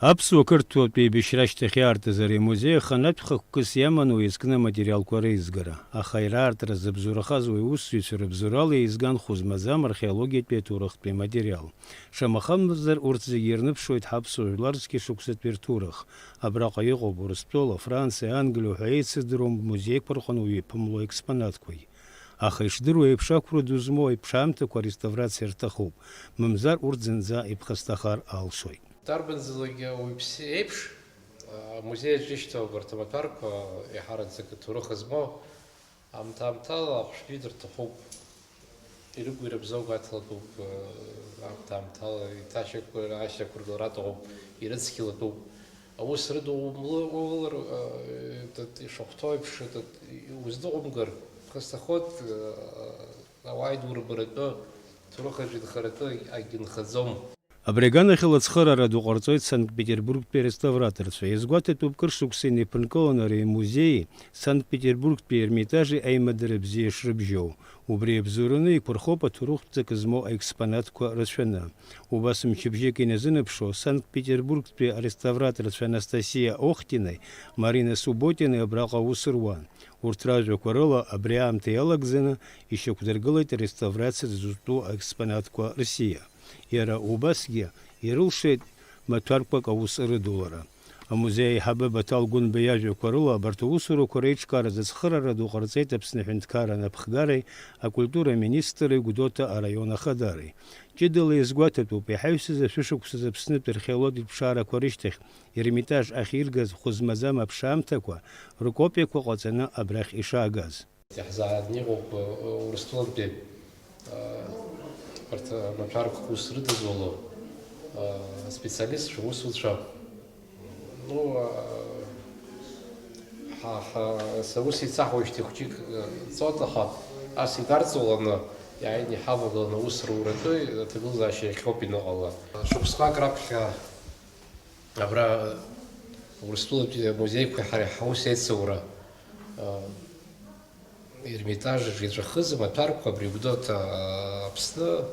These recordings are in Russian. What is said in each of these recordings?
Аԥсуа қырҭуатәи еибашьрашьҭахь иаартыз ари амузеи аханатә хықәкыс иаман уи изкны аматериалқәа реизгара, аха ираартра зыбзурахаз уи аусзуҩцәа рыбзоурала еизган хәы-змаӡам археологиатәи аҭоурыхтәи аматериал. Шамахамзар урҭ зегьы ирныԥшуеит ҳаԥсуа жәлар зқьышықәсатәи рҭоурых. Абраҟа иҟоуп Урыстәыла, Франциа, Англиа ҳәа еицыздыруам музеиқәа рҟны уи иԥымло експонатқәагьы. Аха ишдыру еиԥш ақәра ду змоу аиԥшаамҭақәа ареставрациа рҭахуп, мамзар урҭ зынӡа иԥхасҭахар алшоит. Дарбанзалагьы уаҩԥсы еиԥш амузеи аҿы ишьҭоу арҭ амаҭәарқәа иаҳараӡак аҭоурых змоу аамҭа-аамҭала ахәшәтәҩы дырҭахуп, ирыгу ирыбзоугаҭлатәуп, аамҭа-аамҭала ашьақәыргыларатәуп, ирыцқьалатәуп. Аус рыдумлыр ишахәҭоу еиԥш узныҟәымгар ԥхасҭахоит, ауаа идурбаратәы, аҭоурых аҿы инхаратәы агьынхаӡом. Абри аганахьала ацхыраара ду ҟарҵоит Санкт-Петербургтәи ареставраторцәа. Иазгәаҭатәуп кыршықәса инаиԥынкылан ари амузеии Санкт-Петербургтәи Ермитажи аимадара бзиа шрыбжьоу. Убри абзоураны иқәырхоуп аҭоурыхтә змоу аекспонатқәа рацәаны. Убас мчыбжьык иназынаԥшуа Санкт-Петербургтәи ареставраторцәа Анастасиа Охтинаи, Марина Субботинаи абраҟа аус руан. Урҭ ражәақәа рыла абри аамҭа иалагӡаны ишьақәдыргылеит ареставрациа зызутәу аекспонатқәа рсиа. Иара убасгьы ирылшеит маҭәарқәак аус рыдулара. Амузеи аиҳабы Баҭал Гәынба иажәақәа рыла абарҭ аусурақәа реиҿкаараз ацхыраара ду ҟарҵеит Аԥсны Аҳәынҭқарра Напхгареи, акультура министри Гәдоута араион ахадареи. Ҷыдала иазгәаҭатәуп иҳаҩсыз ашәышықәсаз Аԥснытәи археологиатә ԥшаарақәа рышьҭахь Ермитаж ахь иргаз хәы-змаӡам аԥшаамҭақәа ркопиақәа ҟаҵаны абрахь ишаагаз. Иаҳзааӡаны иҟоуп Урыстәылантәи арҭ амаҭәарқәа ус рыдызгало специалистцәа, усуцәа. Аус еицаҳауеижьҭеи хәҷык ҵоҭаха ас идарҵуланы иааины иҳавагыланы аус руратәы аҭагылазаашьа иахьоуп иныҟала. Шықәсқәак раԥхьа абра Урыстәылатәи амузеиқәеи ҳареи ҳаус еицура Ермитаж иҵәахыз амаҭәарқәа абри Гәдоута Аԥсны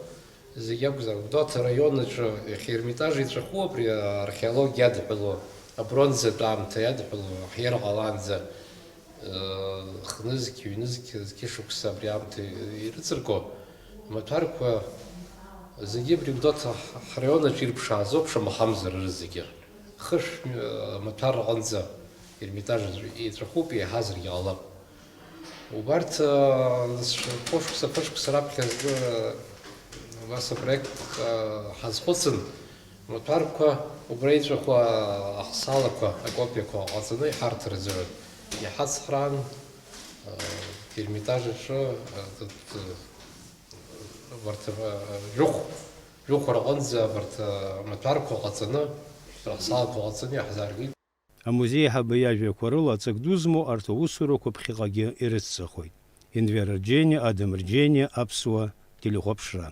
зегьы акәзар, Гәдоута араион аҿы иахьа Ермитаж иҵәаху абри археологиа иадҳәало, абронзатә аамҭа иадҳәало, ҳиара ҟалаанӡа хнызқь, ҩнызқь, зқьышықәса абри аамҭа ирыҵырго амаҭәарқәа зегьы абри Гәдоута ҳраион аҿы ирԥшаазоуп шамахамзар рызегьы. Хышә амаҭәар аҟынӡа Ермитаж иҵәахуп, иаҳазаргьы ҟалап. Убарҭ ԥошықәса раԥхьа убас апроект ҳазхәыцын амаҭәарқәа убра иҵәаху аҳсалақәа, акопиақәа ҟаҵаны иҳарҭаразы иҳацхраан Ермитаж аҿы жәохәра аҟынӡа абарҭ амаҭәарқәа ҟаҵаны, раҳсалақәа ҟаҵаны иаҳзааргеит. Амузеи аиҳабы иажәақәа рыла аҵак ду змоу арҭ аусурақәа ԥхьаҟагьы ирыццахоит. Енвера Рџьениа, Адам Рџьениа, Аԥсуа телехәаԥшра.